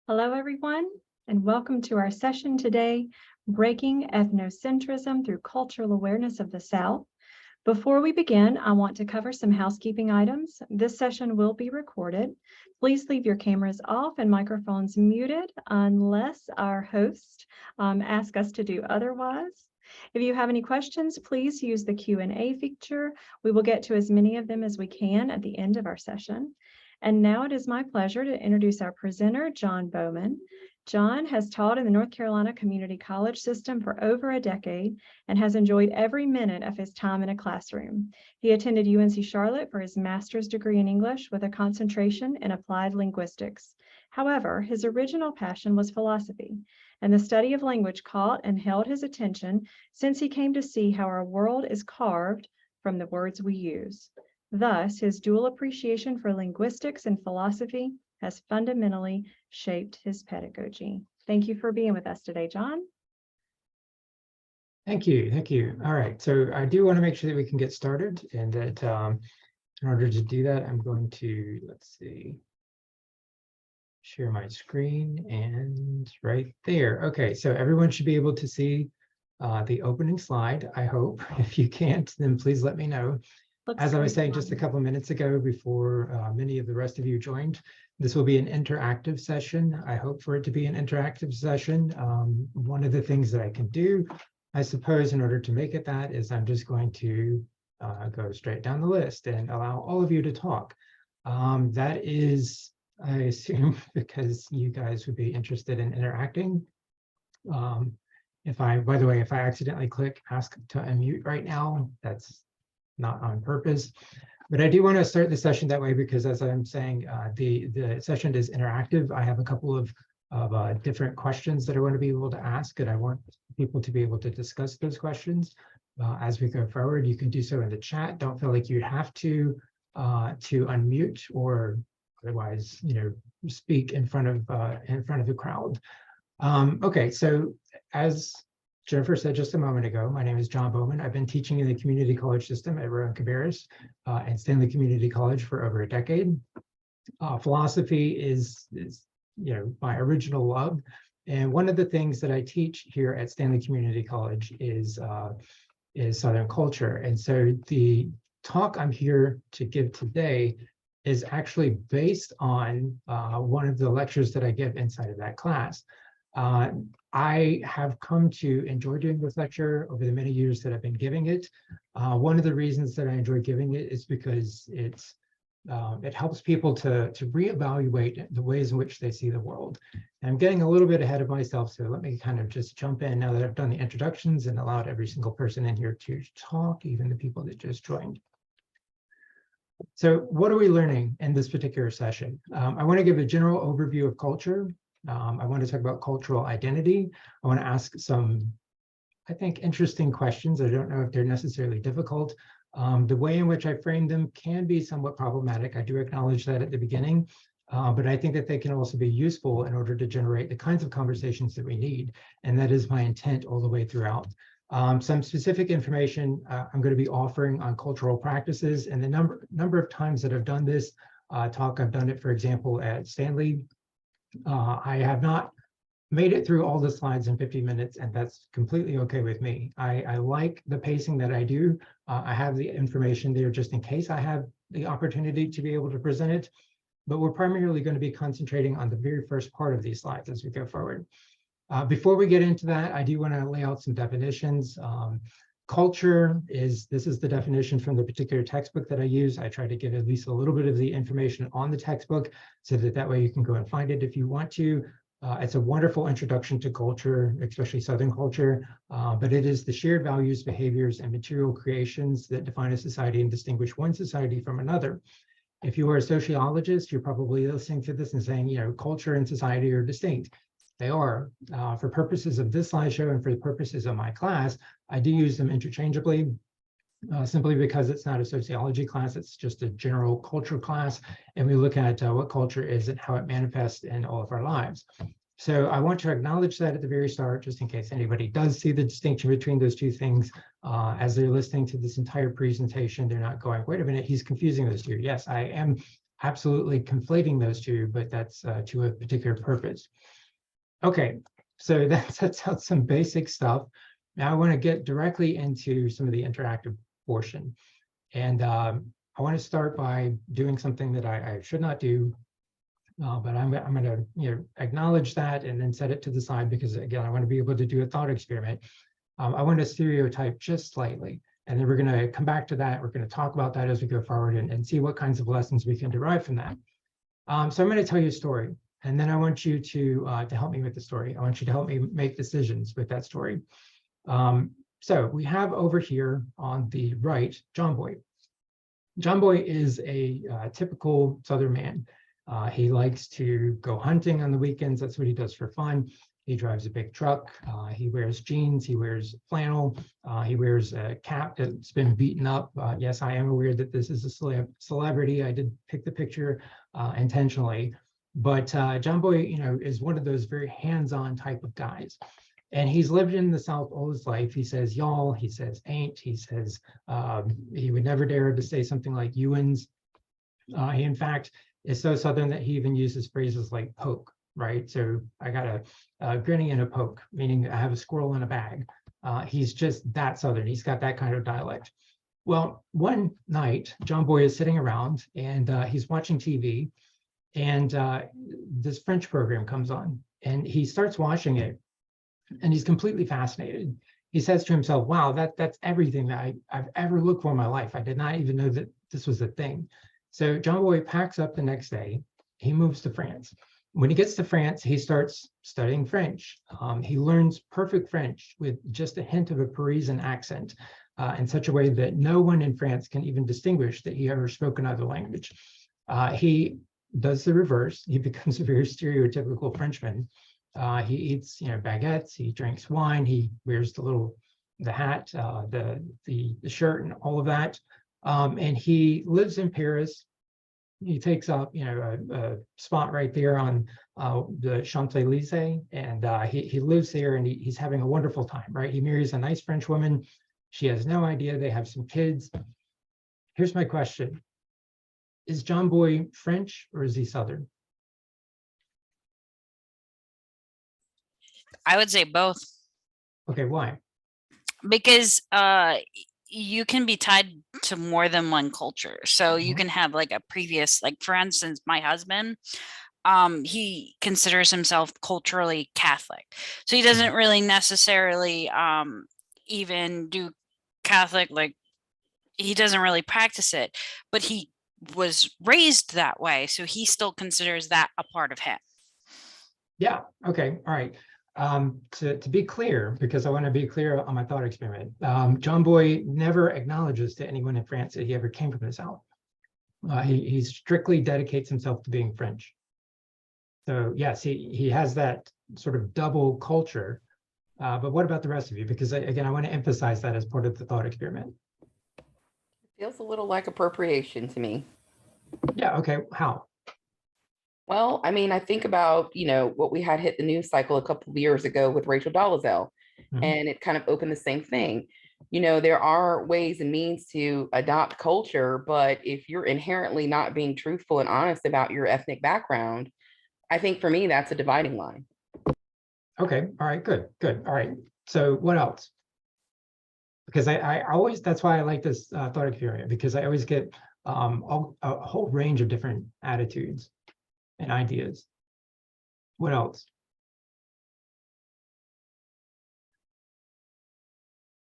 Hello, everyone, and welcome to our session today, Breaking Ethnocentrism Through Cultural Awareness of the South. Before we begin, I want to cover some housekeeping items. This session will be recorded. Please leave your cameras off and microphones muted unless our host asks us to do otherwise. If you have any questions, please use the Q&A feature. We will get to as many of them as we can at the end of our session. And now it is my pleasure to introduce our presenter, John Bowman. John has taught in the North Carolina Community College system for over a decade and has enjoyed every minute of his time in a classroom. He attended UNC Charlotte for his master's degree in English with a concentration in applied linguistics. However, his original passion was philosophy, and the study of language caught and held his attention since he came to see how our world is carved from the words we use. Thus, his dual appreciation for linguistics and philosophy has fundamentally shaped his pedagogy. Thank you for being with us today, John. Thank you. Thank you. All right. So I do want to make sure that we can get started, and that in order to do that, I'm going to, share my screen, and right there. Okay. So everyone should be able to see the opening slide, I hope. If you can't, then please let me know. As I was saying just a couple of minutes ago, before many of the rest of you joined, this will be an interactive session. I hope for it to be an interactive session. One of the things that I can do, I suppose, in order to make it that, is I'm just going to go straight down the list and allow all of you to talk. That is, I assume, because you guys would be interested in interacting. By the way, if I accidentally click ask to unmute right now, that's not on purpose, but I do want to start the session that way because, as I'm saying, the session is interactive. I have a couple of different questions that I want to be able to ask, and I want people to be able to discuss those questions as we go forward. You can do so in the chat. Don't feel like you have to unmute or otherwise, speak in front of the crowd. Okay, so as Jennifer said just a moment ago, my name is John Bowman. I've been teaching in the community college system at Rowan-Cabarrus and Stanley Community College for over a decade. Philosophy is my original love. And one of the things that I teach here at Stanley Community College is Southern culture. And so the talk I'm here to give today is actually based on one of the lectures that I give inside of that class. I have come to enjoy doing this lecture over the many years that I've been giving it. One of the reasons that I enjoy giving it is because it helps people to reevaluate the ways in which they see the world. And I'm getting a little bit ahead of myself, so let me kind of just jump in now that I've done the introductions and allowed every single person in here to talk, even the people that just joined. So what are we learning in this particular session? I want to give a general overview of culture. I want to talk about cultural identity. I want to ask some, I think, interesting questions. I don't know if they're necessarily difficult. The way in which I frame them can be somewhat problematic. I do acknowledge that at the beginning, but I think that they can also be useful in order to generate the kinds of conversations that we need. And that is my intent all the way throughout. Some specific information I'm going to be offering on cultural practices, and the number of times that I've done this talk, I've done it, for example, at Stanley. I have not made it through all the slides in 50 minutes, and that's completely okay with me. I like the pacing that I do. I have the information there just in case I have the opportunity to be able to present it, but we're primarily going to be concentrating on the very first part of these slides as we go forward. Before we get into that, I do want to lay out some definitions. Culture is the definition from the particular textbook that I use. I try to give at least a little bit of the information on the textbook so that way you can go and find it if you want to. It's a wonderful introduction to culture, especially Southern culture, but it is the shared values, behaviors, and material creations that define a society and distinguish one society from another. If you are a sociologist, you're probably listening to this and saying, culture and society are distinct. They are. For purposes of this slideshow and for the purposes of my class, I do use them interchangeably, simply because it's not a sociology class, it's just a general culture class, and we look at what culture is and how it manifests in all of our lives. So I want to acknowledge that at the very start, just in case anybody does see the distinction between those two things. As they're listening to this entire presentation, they're not going, wait a minute, he's confusing those two. Yes, I am absolutely conflating those two, but that's to a particular purpose. Okay, so that sets out some basic stuff. Now I want to get directly into some of the interactive portion. And I want to start by doing something that I should not do, but I'm going to acknowledge that and then set it to the side because, again, I want to be able to do a thought experiment. I want to stereotype just slightly. And then we're going to come back to that. We're going to talk about that as we go forward and see what kinds of lessons we can derive from that. So I'm going to tell you a story. And then I want you to help me with the story. I want you to help me make decisions with that story. So we have over here on the right, John Boy. John Boy is a typical Southern man. He likes to go hunting on the weekends. That's what he does for fun. He drives a big truck. He wears jeans. He wears flannel. He wears a cap that's been beaten up. Yes, I am aware that this is a celebrity. I did pick the picture intentionally. But John Boy, is one of those very hands-on type of guys. And he's lived in the South all his life. He says y'all, he says ain't, he says he would never dare to say something like you'ns. He, in fact, is so Southern that he even uses phrases like poke, right? So I got a granny and a poke, meaning I have a squirrel in a bag. He's just that Southern. He's got that kind of dialect. Well, one night, John Boy is sitting around and he's watching TV, and this French program comes on, and he starts watching it. And he's completely fascinated. He says to himself, wow, that's everything that I've ever looked for in my life. I did not even know that this was a thing. So John Boy packs up the next day. He moves to France. When he gets to France, he starts studying French. He learns perfect French with just a hint of a Parisian accent in such a way that no one in France can even distinguish that he ever spoke another language. He does the reverse. He becomes a very stereotypical Frenchman. He eats, baguettes. He drinks wine. He wears the hat, the shirt, and all of that. And he lives in Paris. He takes up, a spot right there on the Champs-Élysées, and he lives there, and he's having a wonderful time, right? He marries a nice French woman. She has no idea. They have some kids. Here's my question: is John Boy French or is he Southern? I would say both. Okay, why? Because you can be tied to more than one culture. So you can have like a previous, like for instance, my husband, he considers himself culturally Catholic. So he doesn't really necessarily even do Catholic, like he doesn't really practice it, but he was raised that way. So he still considers that a part of him. Yeah, okay, all right. To be clear, because I want to be clear on my thought experiment, John Boy never acknowledges to anyone in France that he ever came from the South. He strictly dedicates himself to being French. So yes, he has that sort of double culture. But what about the rest of you? Because again, I want to emphasize that as part of the thought experiment. Feels a little like appropriation to me. Yeah, okay, how? Well, I mean, I think about, what we had hit the news cycle a couple of years ago with Rachel Dolezal, and it kind of opened the same thing. There are ways and means to adopt culture, but if you're inherently not being truthful and honest about your ethnic background, I think for me, that's a dividing line. Okay, all right, good. All right, so what else? Because I always, that's why I like this thought experiment, because I always get a whole range of different attitudes and ideas. What else?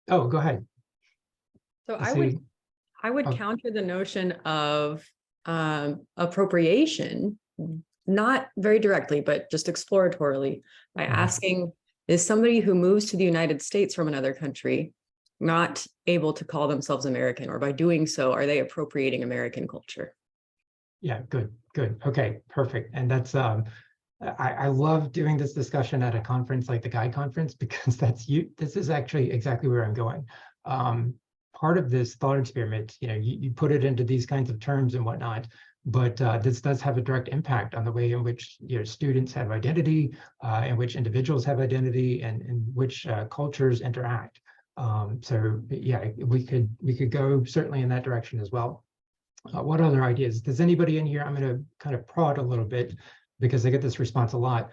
Oh, go ahead. So I would counter the notion of appropriation, not very directly, but just exploratorily, by asking, is somebody who moves to the United States from another country not able to call themselves American, or by doing so, are they appropriating American culture? Yeah, good. Okay, perfect. And that's I love doing this discussion at a conference like the Guide Conference, because this is actually exactly where I'm going. Part of this thought experiment, you put it into these kinds of terms and whatnot, but this does have a direct impact on the way in which students have identity, in which individuals have identity, and in which cultures interact. So yeah, we could go certainly in that direction as well. What other ideas? Does anybody in here, I'm going to kind of prod a little bit because I get this response a lot.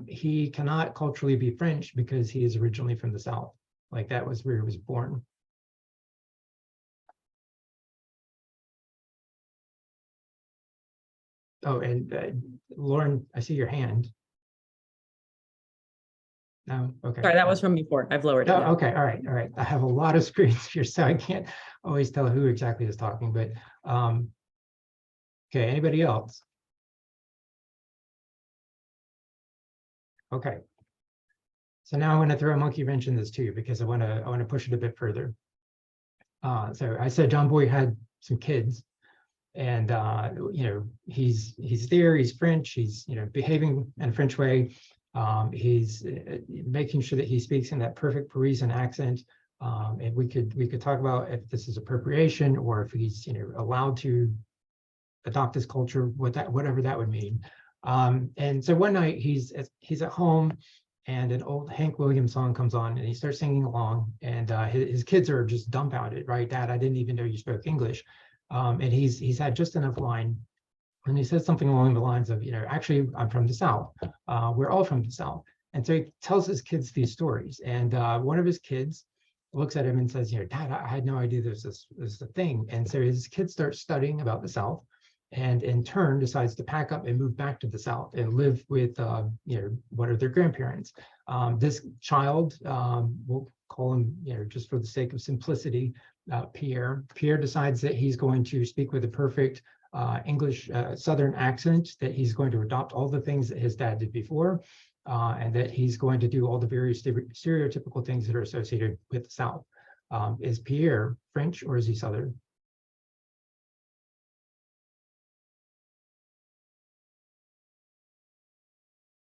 He cannot culturally be French because he is originally from the South. Like that was where he was born. Oh, and Lauren, I see your hand. No, okay. Sorry, that was from before. I've lowered it Oh, now. okay, all right. I have a lot of screens here, so I can't always tell who exactly is talking, but okay, anybody else? Okay. So now I'm going to throw a monkey wrench in this too, because I want to push it a bit further. So I said John Boy had some kids, and you know, he's there, he's French, he's, you know, behaving in a French way. He's making sure that he speaks in that perfect Parisian accent. And we could talk about if this is appropriation or if he's, you know, allowed to adopt this culture, whatever that would mean. And so one night he's at home, and an old Hank Williams song comes on, and he starts singing along, and his kids are just dumbfounded, right? Dad, I didn't even know you spoke English. And he's had just enough line, and he says something along the lines of, you know, actually, I'm from the South. We're all from the South. And so he tells his kids these stories, and one of his kids looks at him and says, you know, Dad, I had no idea there's a thing. And so his kids start studying about the South, and in turn decides to pack up and move back to the South and live with, you know, one of their grandparents. This child, we'll call him, you know, just for the sake of simplicity, Pierre. Pierre decides that he's going to speak with a perfect English Southern accent, that he's going to adopt all the things that his dad did before, and that he's going to do all the various stereotypical things that are associated with the South. Is Pierre French or is he Southern?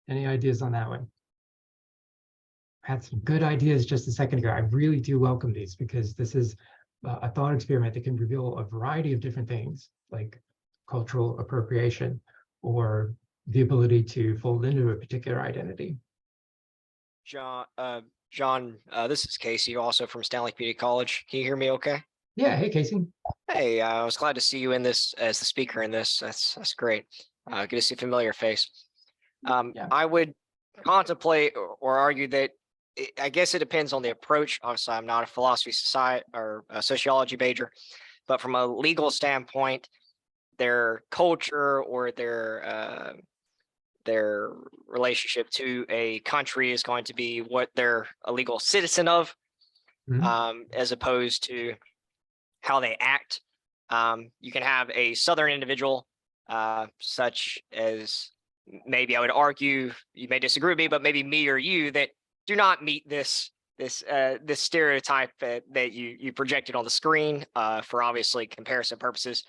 Any ideas on that one? I had some good ideas just a second ago. I really do welcome these, because this is a thought experiment that can reveal a variety of different things, like cultural appropriation or the ability to fold into a particular identity. John, this is Casey, also from Stanley Community College. Can you hear me okay? Yeah, hey, Casey. Hey, I was glad to see you in this as the speaker in this. That's great. Good to see a familiar face. Yeah. I would contemplate or argue that I guess it depends on the approach. Obviously, I'm not a philosophy society or a sociology major, but from a legal standpoint, their culture or their relationship to a country is going to be what they're a legal citizen of, as opposed to how they act. You can have a Southern individual, such as, maybe I would argue, you may disagree with me, but maybe me or you, that do not meet this stereotype that you projected on the screen for obviously comparison purposes.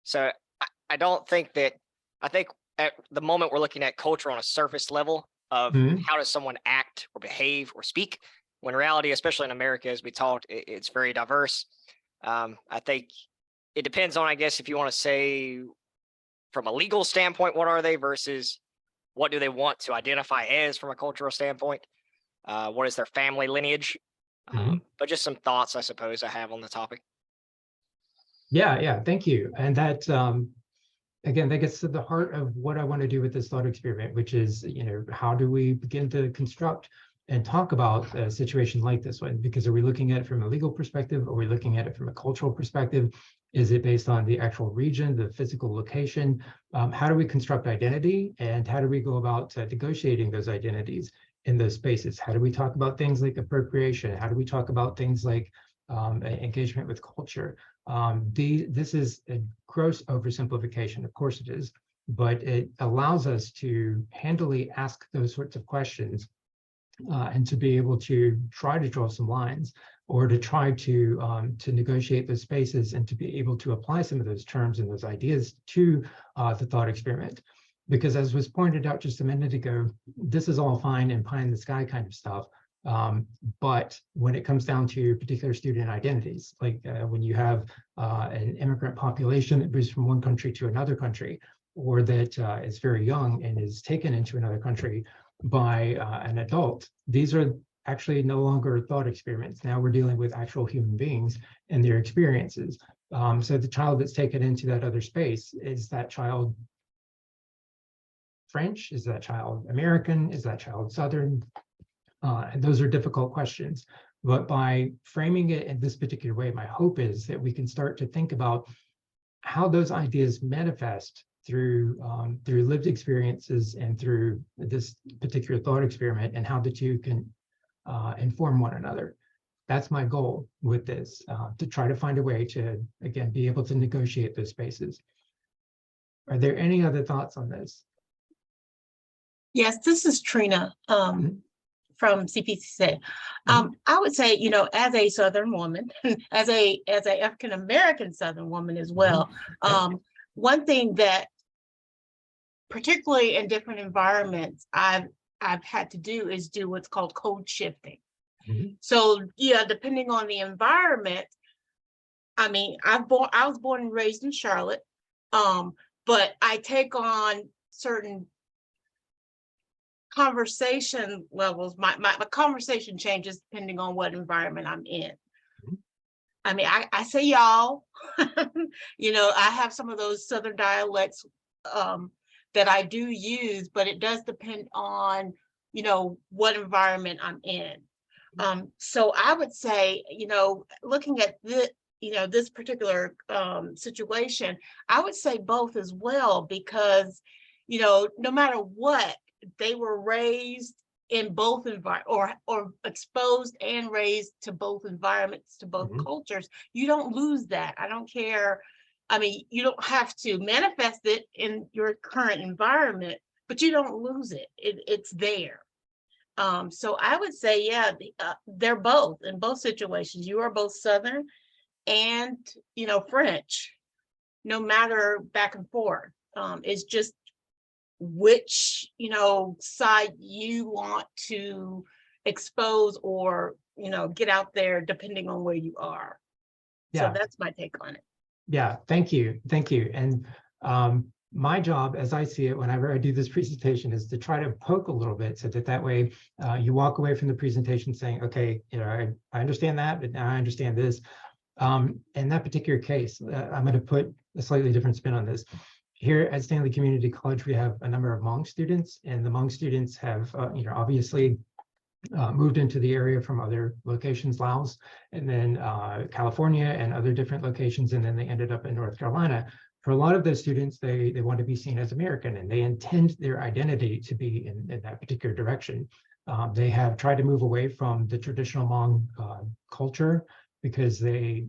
So I don't think that, I think at the moment we're looking at culture on a surface level of how does someone act or behave or speak, when in reality, especially in America, as we talked, it's very diverse. I think it depends on, I guess, if you want to say from a legal standpoint, what are they versus what do they want to identify as from a cultural standpoint? What is their family lineage? But just some thoughts, I suppose, I have on the topic. Yeah, thank you. And that, again, that gets to the heart of what I want to do with this thought experiment, which is, you know, how do we begin to construct and talk about a situation like this one? Because are we looking at it from a legal perspective? Are we looking at it from a cultural perspective? Is it based on the actual region, the physical location? How do we construct identity, and how do we go about negotiating those identities in those spaces? How do we talk about things like appropriation? How do we talk about things like engagement with culture? This is a gross oversimplification, of course it is, but it allows us to handily ask those sorts of questions and to be able to try to draw some lines, or to try to negotiate those spaces, and to be able to apply some of those terms and those ideas to the thought experiment. Because as was pointed out just a minute ago, this is all fine and pie in the sky kind of stuff. But when it comes down to particular student identities, like when you have an immigrant population that moves from one country to another country, or that is very young and is taken into another country by an adult, these are actually no longer thought experiments. Now we're dealing with actual human beings and their experiences. So the child that's taken into that other space, is that child French? Is that child American? Is that child Southern? And those are difficult questions. But by framing it in this particular way, my hope is that we can start to think about how those ideas manifest through lived experiences and through this particular thought experiment, and how the two can inform one another. That's my goal with this, to try to find a way to, again, be able to negotiate those spaces. Are there any other thoughts on this? Yes, this is Trina from CPCC. I would say, you know, as a Southern woman, as a African American Southern woman as well, one thing that, particularly in different environments, I've had to do is do what's called code shifting. So yeah, depending on the environment, I mean, I was born and raised in Charlotte, but I take on certain conversation levels. My conversation changes depending on what environment I'm in. I mean, I say y'all, you know, I have some of those Southern dialects that I do use, but it does depend on, you know, what environment I'm in. So I would say, you know, looking at the, you know, this particular situation, I would say both as well, because, you know, no matter what, they were raised in both environments, or exposed and raised to both environments, to both cultures. You don't lose that. I don't care. I mean, you don't have to manifest it in your current environment, but you don't lose it. It's there. So I would say, yeah, they're both in both situations. You are both Southern and, you know, French, no matter back and forth. It's just which, you know, side you want to expose or, you know, get out there depending on where you are. Yeah. So that's my take on it. Yeah, thank you. Thank you. And my job, as I see it, whenever I do this presentation, is to try to poke a little bit, so that way you walk away from the presentation saying, okay, you know, I understand that, but now I understand this. In that particular case, I'm going to put a slightly different spin on this. Here at Stanley Community College, we have a number of Hmong students, and the Hmong students have, you know, obviously moved into the area from other locations, Laos, and then California and other different locations, and then they ended up in North Carolina. For a lot of those students, they want to be seen as American, and they intend their identity to be in that particular direction. They have tried to move away from the traditional Hmong culture because they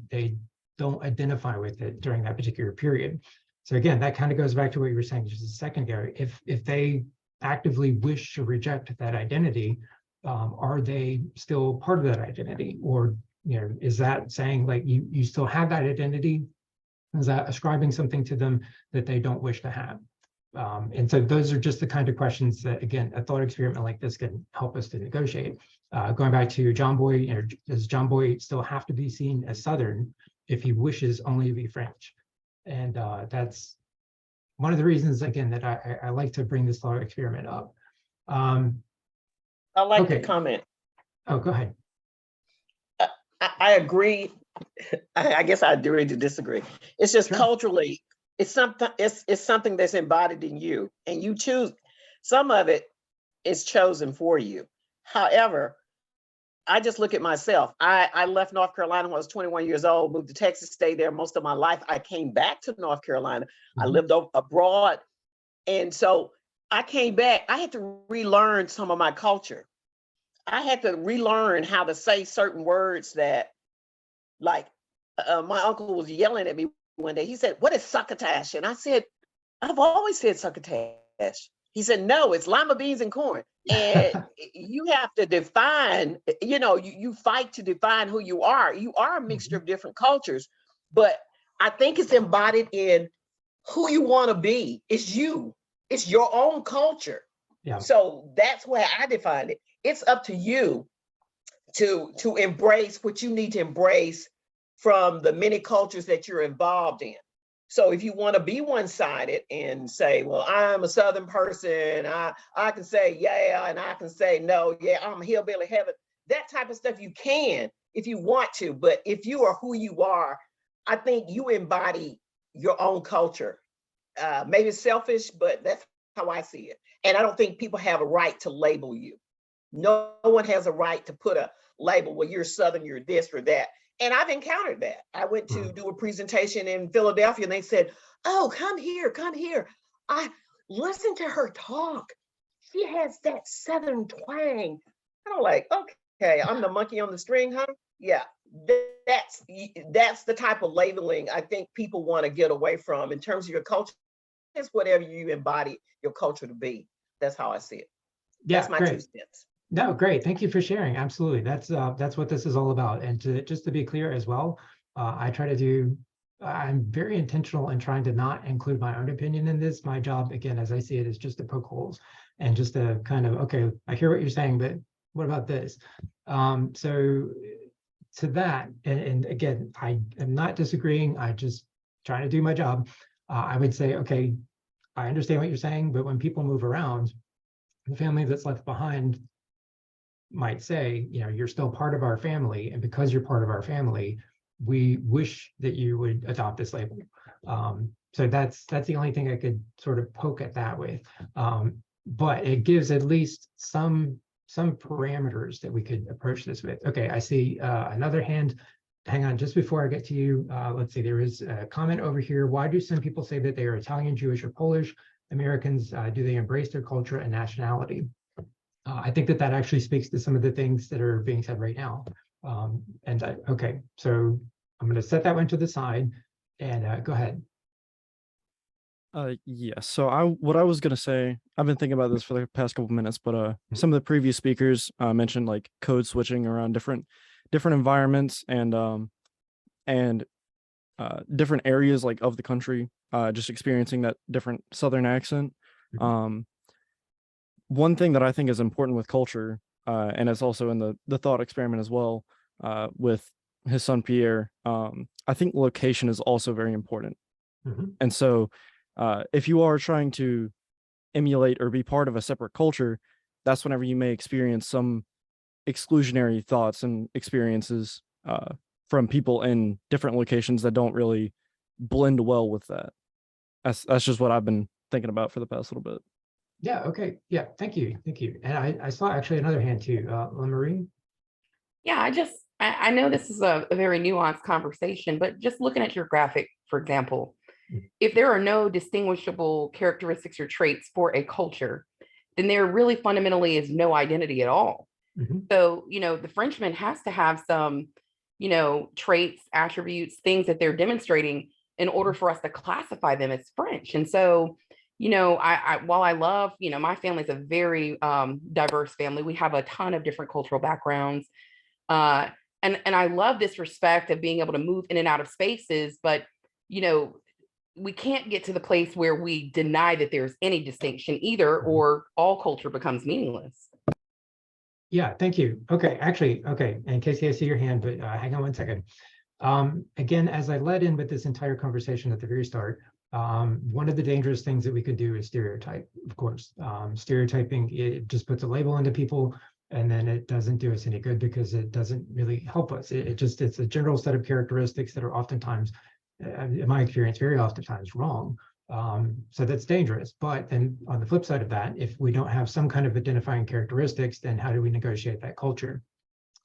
don't identify with it during that particular period. So again, that kind of goes back to what you were saying just a second ago. If they actively wish to reject that identity, are they still part of that identity? Or, you know, is that saying like you still have that identity? Is that ascribing something to them that they don't wish to have? And so those are just the kind of questions that, again, a thought experiment like this can help us to negotiate. Going back to John Boy, you know, does John Boy still have to be seen as Southern if he wishes only to be French? And that's one of the reasons, again, that I like to bring this thought experiment up. I like to comment. Oh, go ahead. I agree. I guess I agree to disagree. It's just culturally, it's something that's embodied in you, and you choose. Some of it is chosen for you. However, I just look at myself. I left North Carolina when I was 21 years old, moved to Texas, stayed there most of my life. I came back to North Carolina. I lived abroad. And so I came back. I had to relearn some of my culture. I had to relearn how to say certain words that, like, my uncle was yelling at me one day. He said, "What is succotash?" And I said, "I've always said succotash." He said, "No, it's lima beans and corn." And you have to define, you know, you fight to define who you are. You are a mixture of different cultures, but I think it's embodied in who you want to be. It's you. It's your own culture. Yeah. So that's where I define it. It's up to you to embrace what you need to embrace from the many cultures that you're involved in. So if you want to be one-sided and say, well, I'm a Southern person, I can say, yeah, and I can say, no, yeah, I'm hillbilly heaven. That type of stuff you can if you want to. But if you are who you are, I think you embody your own culture. Maybe it's selfish, but that's how I see it. And I don't think people have a right to label you. No one has a right to put a label, well, you're Southern, you're this or that. And I've encountered that. I went to do a presentation in Philadelphia and they said, oh, come here, come here. I listen to her talk. She has that Southern twang. And I'm like, okay, I'm the monkey on the string, huh? Yeah, that's the type of labeling I think people want to get away from in terms of your culture. It's whatever you embody your culture to be. That's how I see it. Yeah, that's my great. 2 cents. No, great. Thank you for sharing. Absolutely. That's what this is all about. And just to be clear as well, I'm very intentional in trying to not include my own opinion in this. My job, again, as I see it, is just to poke holes and just to kind of, okay, I hear what you're saying, but what about this? So to that, and again, I am not disagreeing. I just trying to do my job. I would say, okay, I understand what you're saying, but when people move around, the family that's left behind might say, you know, you're still part of our family, and because you're part of our family, we wish that you would adopt this label. So that's the only thing I could sort of poke at that with. But it gives at least some parameters that we could approach this with. Okay, I see another hand. Hang on, just before I get to you, let's see, there is a comment over here. Why do some people say that they are Italian, Jewish, or Polish Americans? Do they embrace their culture and nationality? I think that actually speaks to some of the things that are being said right now. Okay, so I'm going to set that one to the side and go ahead. Yeah, so what I was going to say, I've been thinking about this for the past couple minutes, but some of the previous speakers mentioned like code switching around different environments and different areas like of the country, just experiencing that different Southern accent. One thing that I think is important with culture, and it's also in the thought experiment as well, with his son Pierre, I think location is also very important. And so if you are trying to emulate or be part of a separate culture, that's whenever you may experience some exclusionary thoughts and experiences from people in different locations that don't really blend well with that. That's just what I've been thinking about for the past little bit. Yeah, okay. Yeah, thank you. And I saw actually another hand too, Marie. Yeah, I know this is a very nuanced conversation, but just looking at your graphic, for example, if there are no distinguishable characteristics or traits for a culture, then there really fundamentally is no identity at all. So, the Frenchman has to have some, traits, attributes, things that they're demonstrating in order for us to classify them as French. And so, while I love, my family's a very diverse family. We have a ton of different cultural backgrounds. And I love this respect of being able to move in and out of spaces, but, we can't get to the place where we deny that there's any distinction either, or all culture becomes meaningless. Yeah, thank you. Okay, actually, okay. And Casey, I see your hand, but hang on one second. Again, as I led in with this entire conversation at the very start, one of the dangerous things that we could do is stereotype, of course. Stereotyping, it just puts a label into people, and then it doesn't do us any good because it doesn't really help us. It's a general set of characteristics that are oftentimes, in my experience, very oftentimes wrong. So that's dangerous. But then on the flip side of that, if we don't have some kind of identifying characteristics, then how do we negotiate that culture?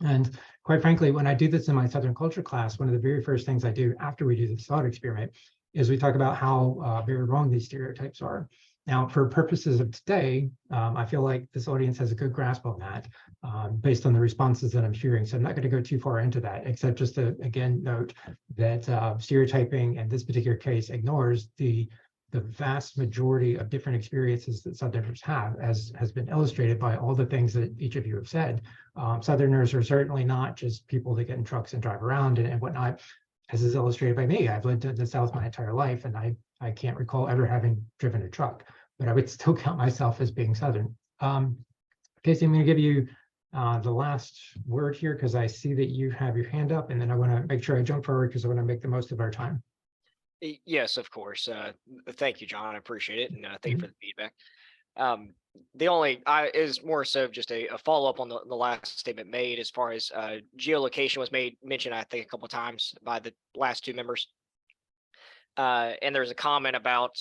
And quite frankly, when I do this in my Southern culture class, one of the very first things I do after we do the thought experiment is we talk about how very wrong these stereotypes are. Now, for purposes of today, I feel like this audience has a good grasp on that based on the responses that I'm hearing. So I'm not going to go too far into that, except just to, again, note that stereotyping in this particular case ignores the vast majority of different experiences that Southerners have, as has been illustrated by all the things that each of you have said. Southerners are certainly not just people that get in trucks and drive around and whatnot, as is illustrated by me. I've lived in the South my entire life, and I can't recall ever having driven a truck, but I would still count myself as being Southern. Casey, I'm going to give you the last word here because I see that you have your hand up, and then I want to make sure I jump forward because I want to make the most of our time. Yes, of course. Thank you, John. I appreciate it. And thank you for the feedback. The only is more so just a follow-up on the last statement made as far as geolocation was mentioned, I think, a couple of times by the last two members. And there's a comment about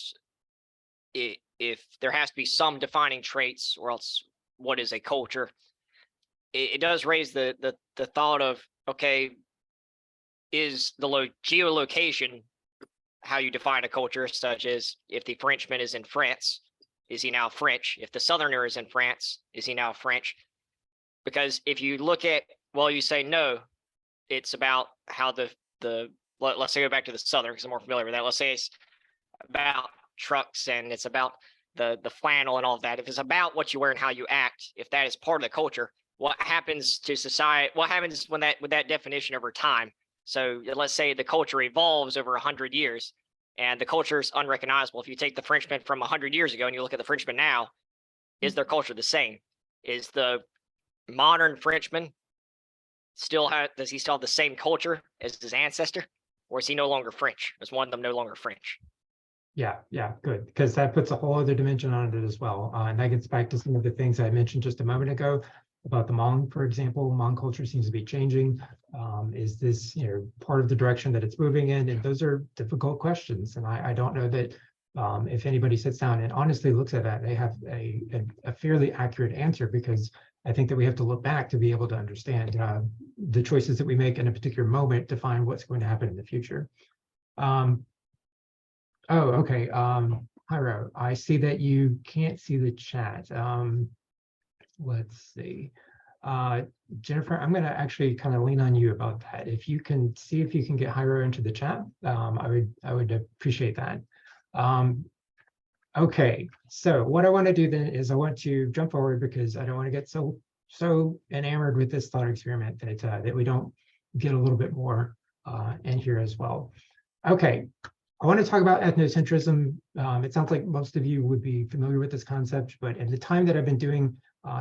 if there has to be some defining traits, or else what is a culture? It does raise the thought of, okay, is the geolocation how you define a culture, such as if the Frenchman is in France, is he now French? If the Southerner is in France, is he now French? Because if you look at, well, you say no, it's about how let's say go back to the Southern, because I'm more familiar with that. Let's say it's about trucks and it's about the flannel and all of that. If it's about what you wear and how you act, if that is part of the culture, what happens to society? What happens when with that definition over time? So let's say the culture evolves over 100 years and the culture is unrecognizable. If you take the Frenchman from 100 years ago and you look at the Frenchman now, is their culture the same? Is the modern Frenchman does he still have the same culture as his ancestor? Or is he no longer French? Is one of them no longer French? Yeah, good, because that puts a whole other dimension on it as well. And that gets back to some of the things I mentioned just a moment ago about the Hmong, for example. Hmong culture seems to be changing. Is this part of the direction that it's moving in? And those are difficult questions. And I don't know that if anybody sits down and honestly looks at that, they have a fairly accurate answer, because I think that we have to look back to be able to understand the choices that we make in a particular moment to find what's going to happen in the future. Oh, okay. Hyro, I see that you can't see the chat. Let's see. Jennifer, I'm going to actually kind of lean on you about that. If you can see if you can get Hyro into the chat, I would appreciate that. Okay, so what I want to do then is I want to jump forward, because I don't want to get so enamored with this thought experiment that we don't get a little bit more in here as well. Okay, I want to talk about ethnocentrism. It sounds like most of you would be familiar with this concept, but in the time that I've been doing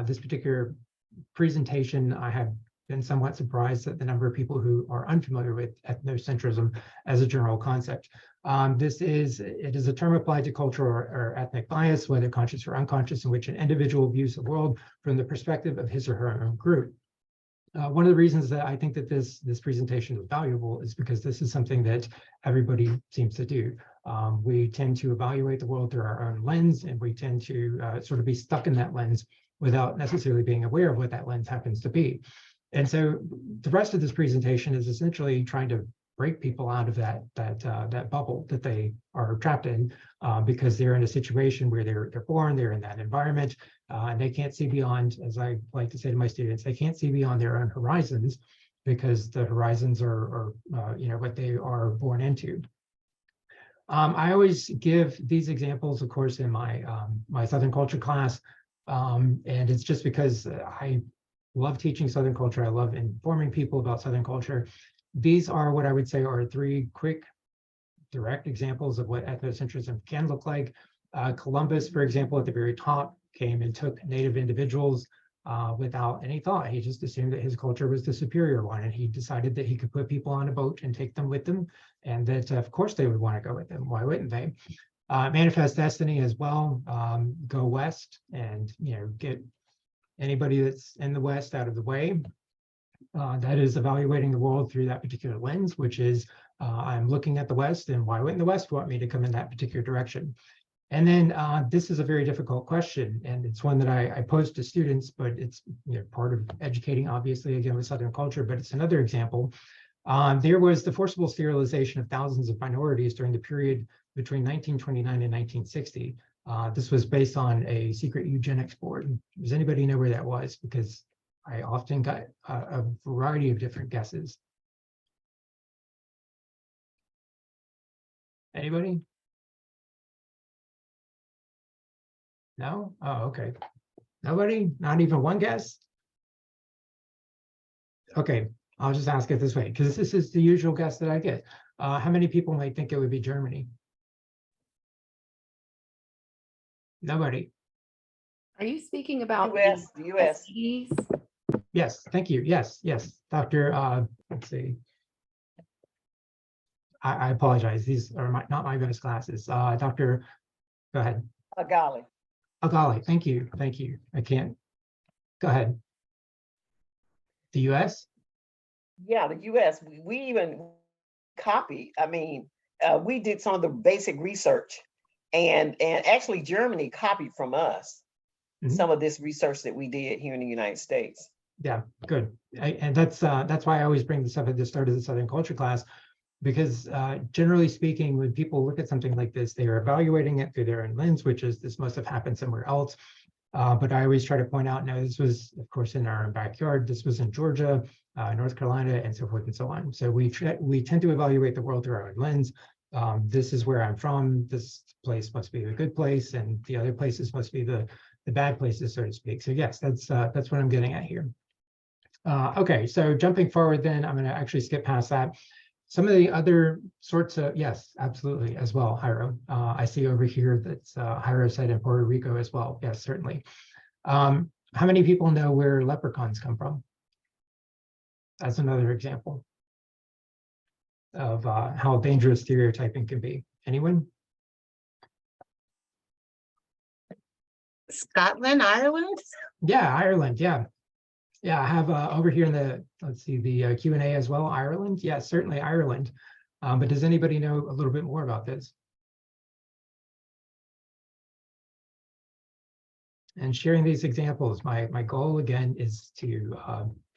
this particular presentation, I have been somewhat surprised at the number of people who are unfamiliar with ethnocentrism as a general concept. It is a term applied to cultural or ethnic bias, whether conscious or unconscious, in which an individual views the world from the perspective of his or her own group. One of the reasons that I think that this presentation is valuable is because this is something that everybody seems to do. We tend to evaluate the world through our own lens, and we tend to sort of be stuck in that lens without necessarily being aware of what that lens happens to be. And so the rest of this presentation is essentially trying to break people out of that bubble that they are trapped in, because they're in a situation where they're born, they're in that environment, and they can't see beyond, as I like to say to my students, they can't see beyond their own horizons, because the horizons are what they are born into. I always give these examples, of course, in my Southern culture class, and it's just because I love teaching Southern culture. I love informing people about Southern culture. These are what I would say are three quick, direct examples of what ethnocentrism can look like. Columbus, for example, at the very top, came and took Native individuals without any thought. He just assumed that his culture was the superior one, and he decided that he could put people on a boat and take them with them, and that of course they would want to go with them. Why wouldn't they? Manifest Destiny as well. Go west and get anybody that's in the West out of the way. That is evaluating the world through that particular lens, which is I'm looking at the West, and why wouldn't the West want me to come in that particular direction? And then this is a very difficult question, and it's one that I pose to students, but it's part of educating, obviously, again, with Southern culture, but it's another example. There was the forcible sterilization of thousands of minorities during the period between 1929 and 1960. This was based on a secret eugenics board. Does anybody know where that was? Because I often got a variety of different guesses. Anybody? No? Oh, okay. Nobody? Not even one guess? Okay, I'll just ask it this way, because this is the usual guess that I get. How many people might think it would be Germany? Nobody. Are you speaking about the US? Yes, thank you. Yes, Dr. Let's see. I apologize. These are not my best classes. Dr. Go ahead. Golly. Oh, golly, thank you. Thank you. I can't. Go ahead. The US? Yeah, the US, we even copied. I mean, we did some of the basic research, and actually Germany copied from us some of this research that we did here in the United States. Yeah, good. And that's why I always bring this up at the start of the Southern Culture class, because generally speaking, when people look at something like this, they are evaluating it through their own lens, which is this must have happened somewhere else. But I always try to point out, no, this was, of course, in our own backyard. This was in Georgia, North Carolina, and so forth and so on. So we tend to evaluate the world through our own lens. This is where I'm from. This place must be the good place, and the other places must be the bad places, so to speak. So yes, that's what I'm getting at here. Okay, so jumping forward, then I'm going to actually skip past that. Some of the other sorts of, yes, absolutely, as well, Jairo. I see over here that Jairo said in Puerto Rico as well. Yes, certainly. How many people know where leprechauns come from? That's another example of how dangerous stereotyping can be. Anyone? Scotland, Ireland? Yeah, Ireland, yeah. Yeah, I have over here in the, let's see, the Q&A as well, Ireland. Yeah, certainly Ireland. But does anybody know a little bit more about this? And sharing these examples, my goal again is to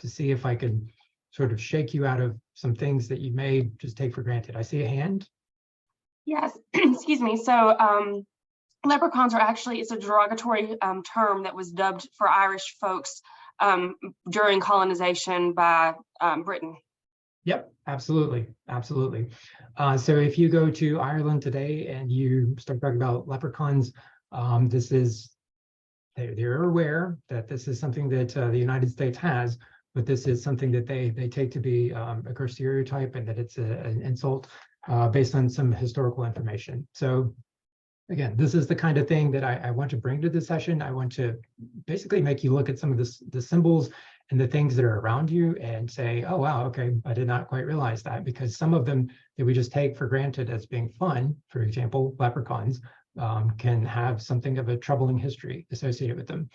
see if I can sort of shake you out of some things that you may just take for granted. I see a hand. Yes, excuse me. So leprechauns are actually, it's a derogatory term that was dubbed for Irish folks during colonization by Britain. Yep, absolutely, absolutely. So if you go to Ireland today and you start talking about leprechauns, this is, they're aware that this is something that the United States has, but this is something that they take to be a gross stereotype, and that it's an insult based on some historical information. So again, this is the kind of thing that I want to bring to this session. I want to basically make you look at some of the symbols and the things that are around you and say, oh, wow, okay, I did not quite realize that, because some of them that we just take for granted as being fun, for example, leprechauns, can have something of a troubling history associated with them.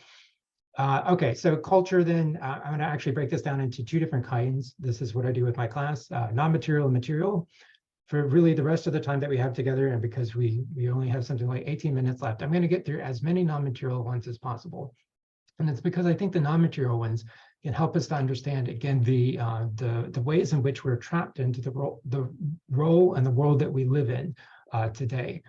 Okay, so culture then, I'm going to actually break this down into two different kinds. This is what I do with my class, non-material and material. For really the rest of the time that we have together, and because we only have something like 18 minutes left, I'm going to get through as many non-material ones as possible. And it's because I think the non-material ones can help us to understand, again, the ways in which we're trapped into the role and the world that we live in today.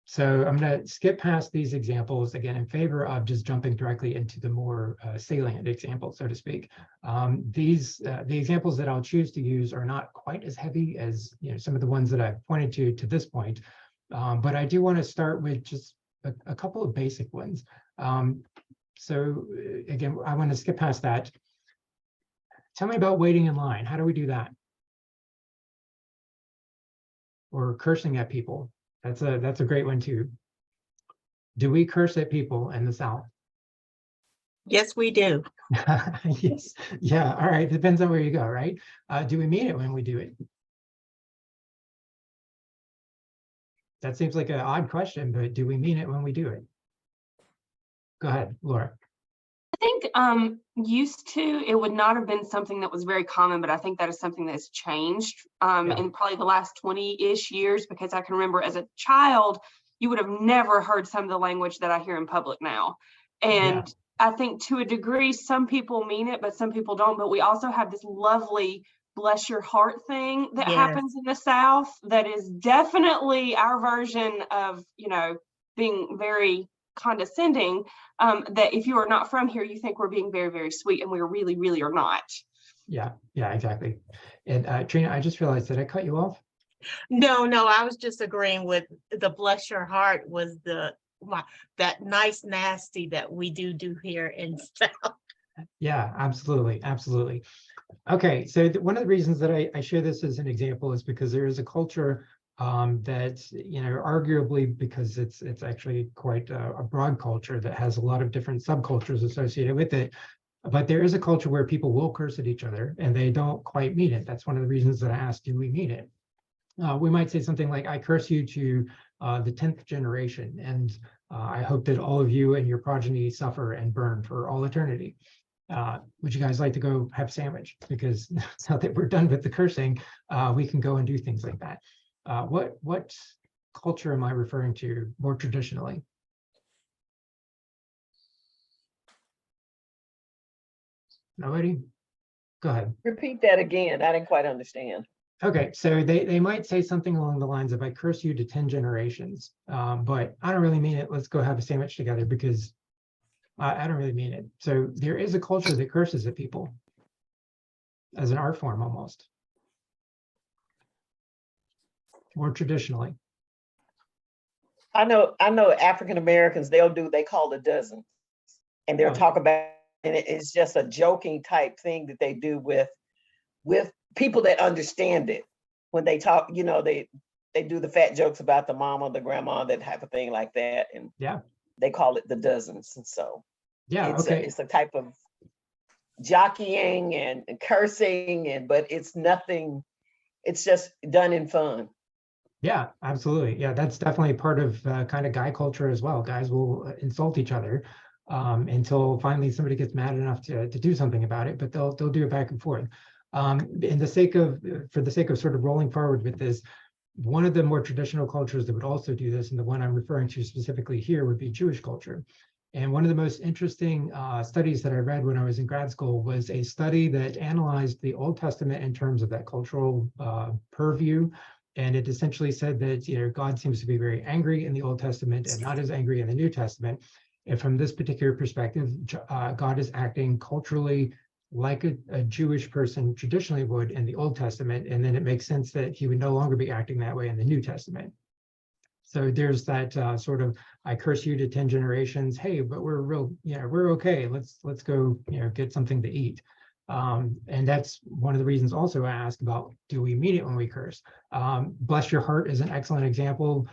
So I'm going to skip past these examples again in favor of just jumping directly into the more salient examples, so to speak. The examples that I'll choose to use are not quite as heavy as some of the ones that I've pointed to this point, but I do want to start with just a couple of basic ones. So again, I want to skip past that. Tell me about waiting in line. How do we do that? Or cursing at people. That's a great one too. Do we curse at people in the South? Yes, we do. Yes. Yeah. All right. Depends on where you go, right? Do we mean it when we do it? That seems like an odd question, but do we mean it when we do it? Go ahead, Laura. I think used to, it would not have been something that was very common, but I think that is something that's changed in probably the last 20-ish years, because I can remember as a child, you would have never heard some of the language that I hear in public now. And I think to a degree, some people mean it, but some people don't. But we also have this lovely bless your heart thing that happens in the South that is definitely our version of, being very condescending, that if you are not from here, you think we're being very, very sweet, and we really, really are not. Yeah, exactly. And Trina, I just realized, did I cut you off? No, I was just agreeing with the bless your heart was that nice nasty that we do here in South. Yeah, absolutely. Okay, so one of the reasons that I share this as an example is because there is a culture that, arguably, because it's actually quite a broad culture that has a lot of different subcultures associated with it. But there is a culture where people will curse at each other and they don't quite mean it. That's one of the reasons that I asked, do we mean it? We might say something like, I curse you to the 10th generation. And I hope that all of you and your progeny suffer and burn for all eternity. Would you guys like to go have a sandwich? Because now that we're done with the cursing, we can go and do things like that. What culture am I referring to more traditionally? Nobody? Go ahead. Repeat that again. I didn't quite understand. Okay, so they might say something along the lines of, I curse you to 10 generations, but I don't really mean it. Let's go have a sandwich together, because I don't really mean it. So there is a culture that curses at people as an art form almost. More traditionally. I know African Americans, they call it dozen. And they'll talk about, and it's just a joking type thing that they do with people that understand it. When they talk, they do the fat jokes about the mama, the grandma, that type of thing like that. And yeah, they call it the dozens. And so yeah, it's a type of jockeying and cursing, but it's nothing, it's just done in fun. Yeah, absolutely. Yeah, that's definitely part of kind of guy culture as well. Guys will insult each other until finally somebody gets mad enough to do something about it, but they'll do it back and forth. For the sake of sort of rolling forward with this, one of the more traditional cultures that would also do this, and the one I'm referring to specifically here, would be Jewish culture. And one of the most interesting studies that I read when I was in grad school was a study that analyzed the Old Testament in terms of that cultural purview. And it essentially said that God seems to be very angry in the Old Testament and not as angry in the New Testament. And from this particular perspective, God is acting culturally like a Jewish person traditionally would in the Old Testament. And then it makes sense that he would no longer be acting that way in the New Testament. So there's that sort of, I curse you to 10 generations. Hey, but we're okay. Let's go, get something to eat. And that's one of the reasons also I ask about, do we mean it when we curse? Bless your heart is an excellent example.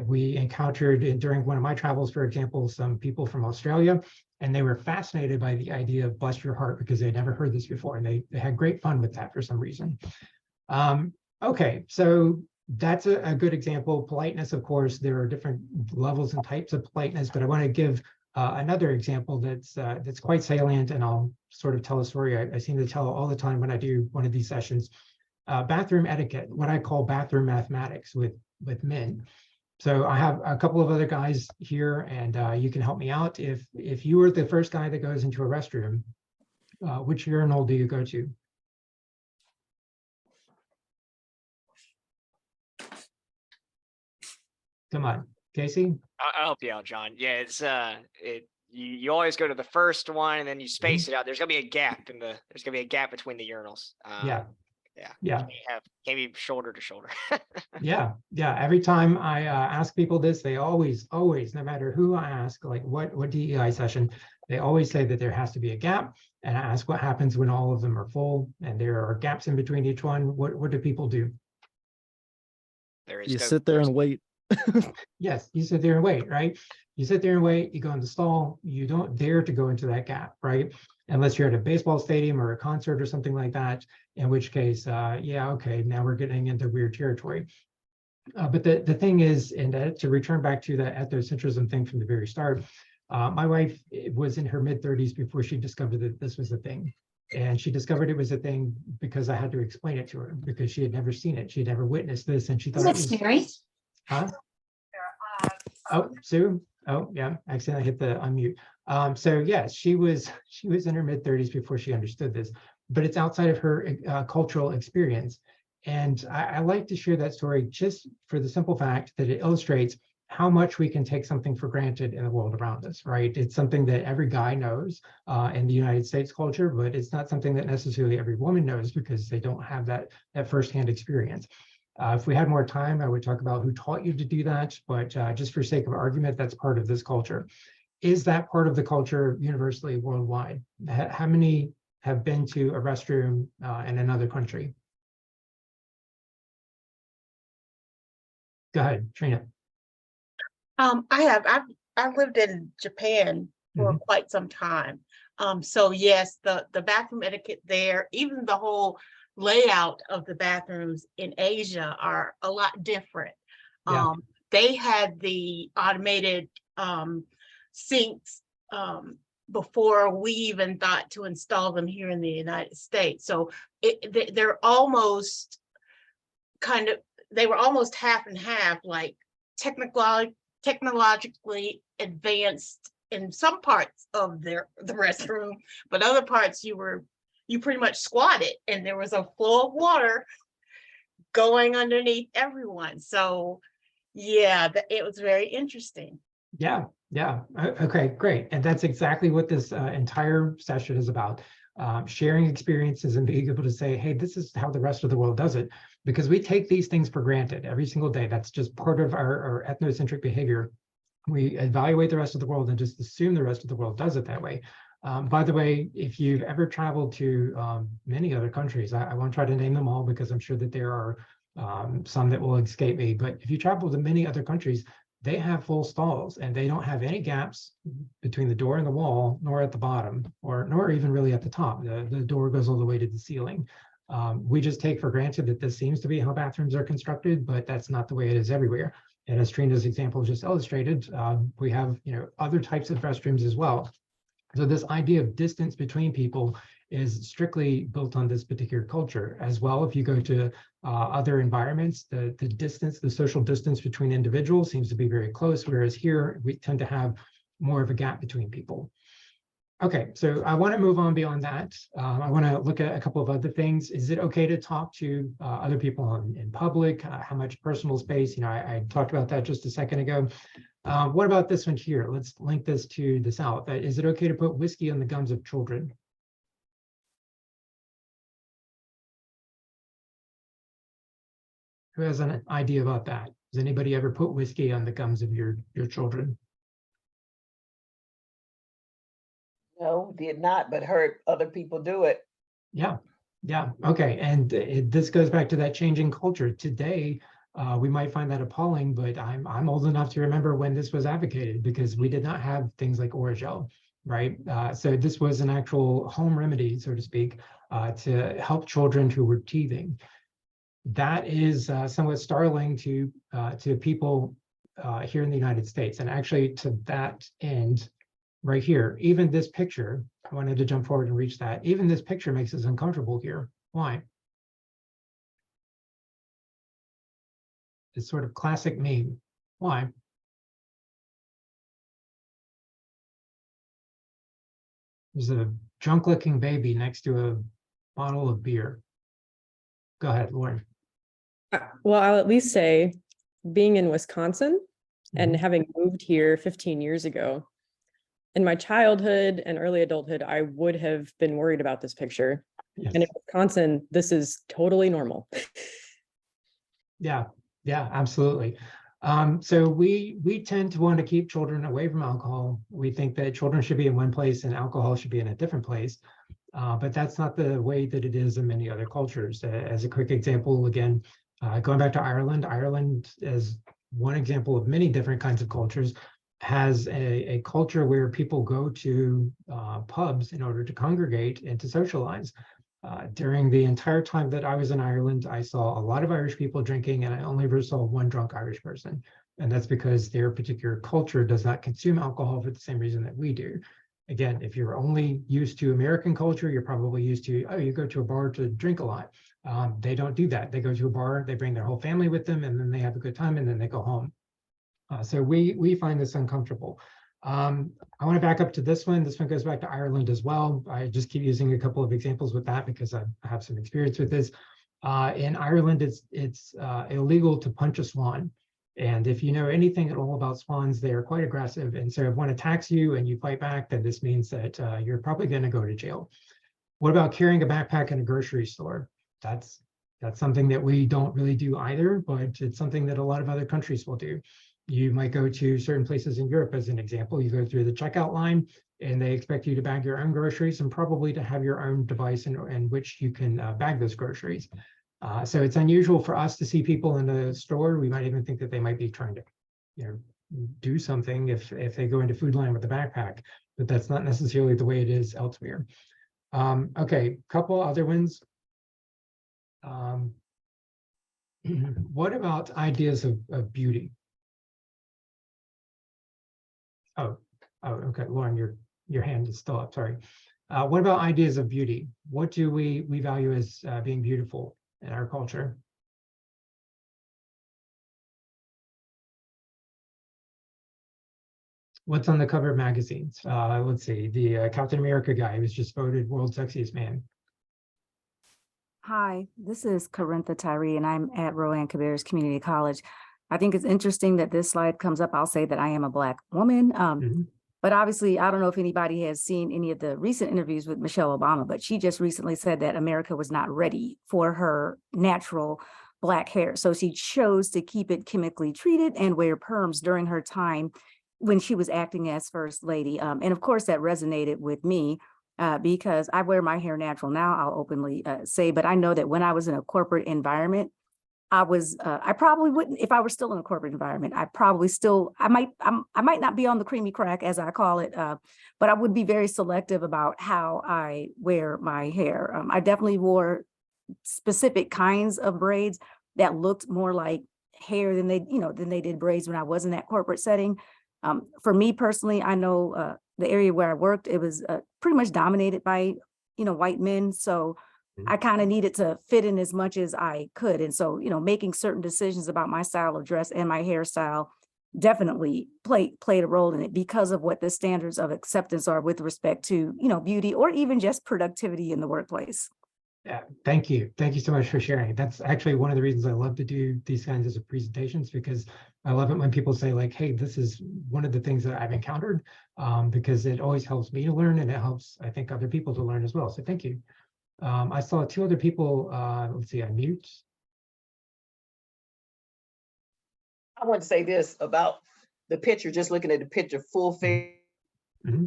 We encountered during one of my travels, for example, some people from Australia, and they were fascinated by the idea of bless your heart because they'd never heard this before, and they had great fun with that for some reason. Okay, so that's a good example. Politeness, of course, there are different levels and types of politeness, but I want to give another example that's quite salient, and I'll sort of tell a story I seem to tell all the time when I do one of these sessions. Bathroom etiquette, what I call bathroom mathematics with men. So I have a couple of other guys here, and you can help me out. If you were the first guy that goes into a restroom, which urinal do you go to? Come on, Casey. I'll help you out, John. Yeah, it's you always go to the first one and then you space it out. There's gonna be a gap between the urinals. Yeah. Can't be shoulder to shoulder. Yeah. Every time I ask people this, they always, no matter who I ask, like what DEI session, they always say that there has to be a gap. And I ask what happens when all of them are full and there are gaps in between each one. What do people do? You sit there and wait. Yes, you sit there and wait, right? You sit there and wait, you go in the stall, you don't dare to go into that gap, right? Unless you're at a baseball stadium or a concert or something like that, in which case, yeah, okay, now we're getting into weird territory. But the thing is, and to return back to that ethnocentrism thing from the very start, my wife was in her mid-30s before she discovered that this was a thing. And she discovered it was a thing because I had to explain it to her, because she had never seen it. She had never witnessed this, and she thought it was scary. Huh? Oh, Sue. Oh, yeah. Accidentally hit the unmute. So yes, she was in her mid-30s before she understood this, but it's outside of her cultural experience. And I like to share that story just for the simple fact that it illustrates how much we can take something for granted in the world around us, right? It's something that every guy knows in the United States culture, but it's not something that necessarily every woman knows because they don't have that firsthand experience. If we had more time, I would talk about who taught you to do that, but just for sake of argument, that's part of this culture. Is that part of the culture universally worldwide? How many have been to a restroom in another country? Go ahead, Trina. I have. I've lived in Japan for quite some time. So yes, the bathroom etiquette there, even the whole layout of the bathrooms in Asia are a lot different. Yeah. They had the automated sinks before we even thought to install them here in the United States. So they're almost they were almost half and half, like technologically advanced in some parts of the restroom, but other parts you pretty much squatted and there was a flow of water going underneath everyone. So yeah, it was very interesting. Yeah. Okay, great. And that's exactly what this entire session is about. Sharing experiences and being able to say, hey, this is how the rest of the world does it, because we take these things for granted every single day. That's just part of our ethnocentric behavior. We evaluate the rest of the world and just assume the rest of the world does it that way. By the way, if you've ever traveled to many other countries, I won't try to name them all because I'm sure that there are some that will escape me, but if you travel to many other countries, they have full stalls and they don't have any gaps between the door and the wall, nor at the bottom, nor even really at the top. The door goes all the way to the ceiling. We just take for granted that this seems to be how bathrooms are constructed, but that's not the way it is everywhere. And as Trina's example just illustrated, we have other types of restrooms as well. So this idea of distance between people is strictly built on this particular culture. As well, if you go to other environments, the distance, the social distance between individuals seems to be very close, whereas here we tend to have more of a gap between people. Okay, so I want to move on beyond that. I want to look at a couple of other things. Is it okay to talk to other people in public? How much personal space? I talked about that just a second ago. What about this one here? Let's link this to the South. Is it okay to put whiskey on the gums of children? Who has an idea about that? Has anybody ever put whiskey on the gums of your children? No, did not, but heard other people do it. Yeah, okay. And this goes back to that changing culture. Today, we might find that appalling, but I'm old enough to remember when this was advocated because we did not have things like Orajel, right? So this was an actual home remedy, so to speak, to help children who were teething. That is somewhat startling to people here in the United States. And actually to that end, right here, even this picture, I wanted to jump forward and reach that. Even this picture makes us uncomfortable here. Why? It's sort of classic meme. Why? There's a drunk-looking baby next to a bottle of beer. Go ahead, Lauren. Well, I'll at least say, being in Wisconsin and having moved here 15 years ago, in my childhood and early adulthood, I would have been worried about this picture. Yes. And in Wisconsin, this is totally normal. Yeah, absolutely. So we tend to want to keep children away from alcohol. We think that children should be in one place and alcohol should be in a different place. But that's not the way that it is in many other cultures. As a quick example, again, going back to Ireland, Ireland is one example of many different kinds of cultures, has a culture where people go to pubs in order to congregate and to socialize. During the entire time that I was in Ireland, I saw a lot of Irish people drinking, and I only ever saw one drunk Irish person. And that's because their particular culture does not consume alcohol for the same reason that we do. Again, if you're only used to American culture, you're probably used to, oh, you go to a bar to drink a lot. They don't do that. They go to a bar, they bring their whole family with them, and then they have a good time, and then they go home. So we find this uncomfortable. I want to back up to this one. This one goes back to Ireland as well. I just keep using a couple of examples with that because I have some experience with this. In Ireland, it's illegal to punch a swan. And if you know anything at all about swans, they are quite aggressive. And so if one attacks you and you fight back, then this means that you're probably going to go to jail. What about carrying a backpack in a grocery store? That's something that we don't really do either, but it's something that a lot of other countries will do. You might go to certain places in Europe, as an example. You go through the checkout line and they expect you to bag your own groceries and probably to have your own device in which you can bag those groceries. So it's unusual for us to see people in the store. We might even think that they might be trying to, do something if they go into food line with a backpack, but that's not necessarily the way it is elsewhere. Okay, couple other ones. What about ideas of beauty? Okay, Lauren, your hand is still up, sorry. What about ideas of beauty? What do we value as being beautiful in our culture? What's on the cover of magazines? Let's see, the Captain America guy was just voted world's sexiest man. Hi, this is Carintha Tyree, and I'm at Rowan-Cabarrus Community College. I think it's interesting that this slide comes up. I'll say that I am a Black woman, but obviously, I don't know if anybody has seen any of the recent interviews with Michelle Obama, but she just recently said that America was not ready for her natural Black hair. So she chose to keep it chemically treated and wear perms during her time when she was acting as First Lady. And of course, that resonated with me. Because I wear my hair natural now, I'll openly say, but I know that when I was in a corporate environment, I probably wouldn't, if I were still in a corporate environment, I might not be on the creamy crack, as I call it, but I would be very selective about how I wear my hair. I definitely wore specific kinds of braids that looked more like hair than they did braids when I was in that corporate setting. For me personally, I know the area where I worked, it was pretty much dominated by, white men. So I kind of needed to fit in as much as I could. And so, making certain decisions about my style of dress and my hairstyle definitely played a role in it because of what the standards of acceptance are with respect to, beauty or even just productivity in the workplace. Yeah, thank you. Thank you so much for sharing. That's actually one of the reasons I love to do these kinds of presentations, because I love it when people say like, hey, this is one of the things that I've encountered, because it always helps me to learn and it helps, I think, other people to learn as well. So thank you. I saw two other people, let's see, unmute. I want to say this about the picture, just looking at the picture, full figure.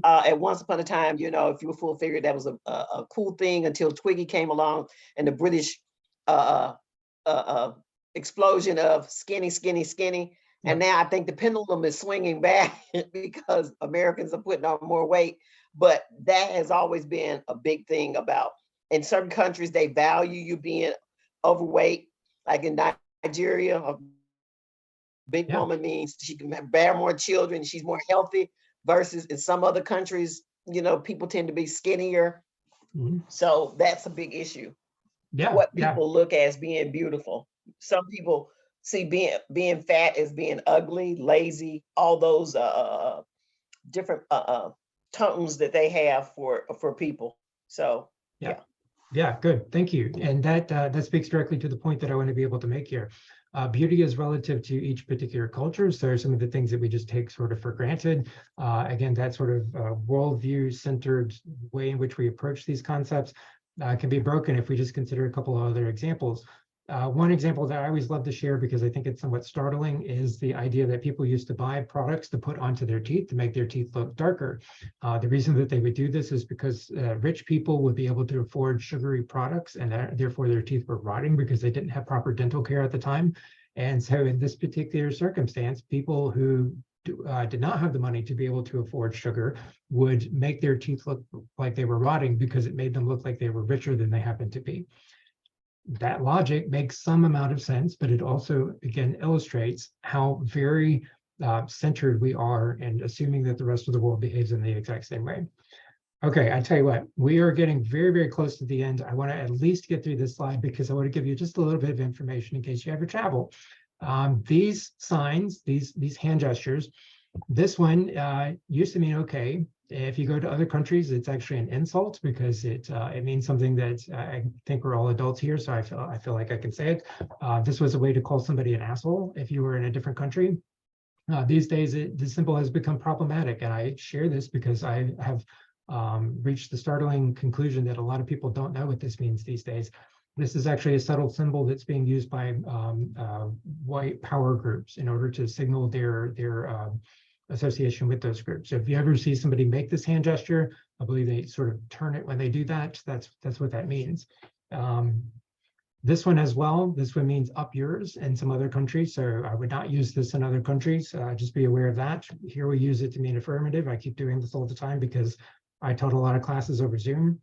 At once upon a time, if you were full figured, that was a cool thing until Twiggy came along and the British explosion of skinny, skinny, skinny. And now I think the pendulum is swinging back because Americans are putting on more weight. But that has always been a big thing about, in certain countries, they value you being overweight. Like in Nigeria, a big woman means she can bear more children, she's more healthy. Versus in some other countries, people tend to be skinnier. So that's a big issue. What people look as being beautiful. Some people see being fat as being ugly, lazy, all those different tones that they have for people. So yeah, good, thank you. And that speaks directly to the point that I want to be able to make here. Beauty is relative to each particular culture. So some of the things that we just take sort of for granted. Again, that sort of worldview centered way in which we approach these concepts can be broken if we just consider a couple of other examples. One example that I always love to share, because I think it's somewhat startling, is the idea that people used to buy products to put onto their teeth to make their teeth look darker. The reason that they would do this is because rich people would be able to afford sugary products, and therefore their teeth were rotting because they didn't have proper dental care at the time. And so in this particular circumstance, people who did not have the money to be able to afford sugar would make their teeth look like they were rotting because it made them look like they were richer than they happened to be. That logic makes some amount of sense, but it also, again, illustrates how very centered we are and assuming that the rest of the world behaves in the exact same way. Okay, I tell you what, we are getting very, very close to the end. I want to at least get through this slide because I want to give you just a little bit of information in case you ever travel. These signs, these hand gestures, this one used to mean okay. If you go to other countries, it's actually an insult because it means something that I think we're all adults here, so I feel like I can say it. This was a way to call somebody an asshole if you were in a different country. These days, this symbol has become problematic, and I share this because I have reached the startling conclusion that a lot of people don't know what this means these days. This is actually a subtle symbol that's being used by white power groups in order to signal their association with those groups. So if you ever see somebody make this hand gesture, I believe they sort of turn it when they do that. That's what that means. This one as well, this one means up yours in some other countries. So I would not use this in other countries. Just be aware of that. Here we use it to mean affirmative. I keep doing this all the time because I taught a lot of classes over Zoom.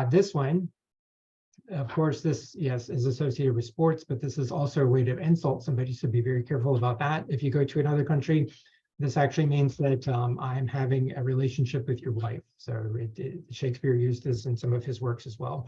This one, of course, this, yes, is associated with sports, but this is also a way to insult somebody. So be very careful about that. If you go to another country, This actually means that I'm having a relationship with your wife. So Shakespeare used this in some of his works as well.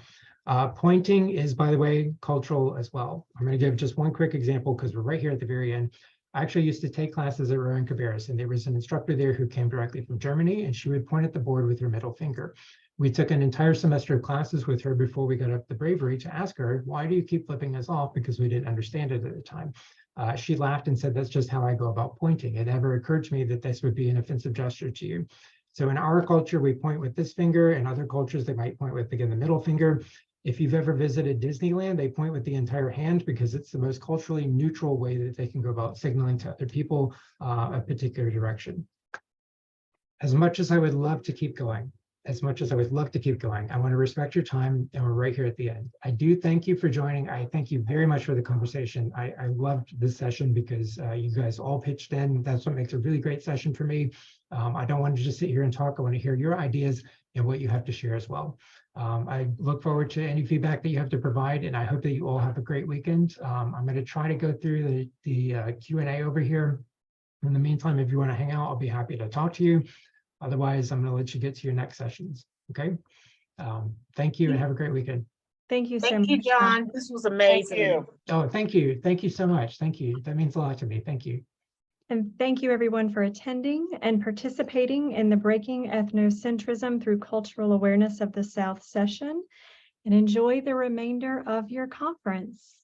Pointing is, by the way, cultural as well. I'm going to give just one quick example because we're right here at the very end. I actually used to take classes at Rowan-Cabarrus, and there was an instructor there who came directly from Germany, and she would point at the board with her middle finger. We took an entire semester of classes with her before we got up the bravery to ask her, why do you keep flipping us off? Because we didn't understand it at the time. She laughed and said, that's just how I go about pointing. It never occurred to me that this would be an offensive gesture to you. So in our culture, we point with this finger. In other cultures, they might point with, again, the middle finger. If you've ever visited Disneyland, they point with the entire hand because it's the most culturally neutral way that they can go about signaling to other people a particular direction. As much as I would love to keep going, I want to respect your time, and we're right here at the end. I do thank you for joining. I thank you very much for the conversation. I loved this session because you guys all pitched in. That's what makes a really great session for me. I don't want to just sit here and talk. I want to hear your ideas and what you have to share as well. I look forward to any feedback that you have to provide, and I hope that you all have a great weekend. I'm going to try to go through the Q&A over here. In the meantime, if you want to hang out, I'll be happy to talk to you. Otherwise, I'm going to let you get to your next sessions. Okay. Thank you and have a great weekend. Thank you so much. Thank you, John. This was amazing. Oh, thank you. Thank you so much. Thank you. That means a lot to me. Thank you. And thank you everyone for attending and participating in the Breaking Ethnocentrism Through Cultural Awareness of the South session, and enjoy the remainder of your conference.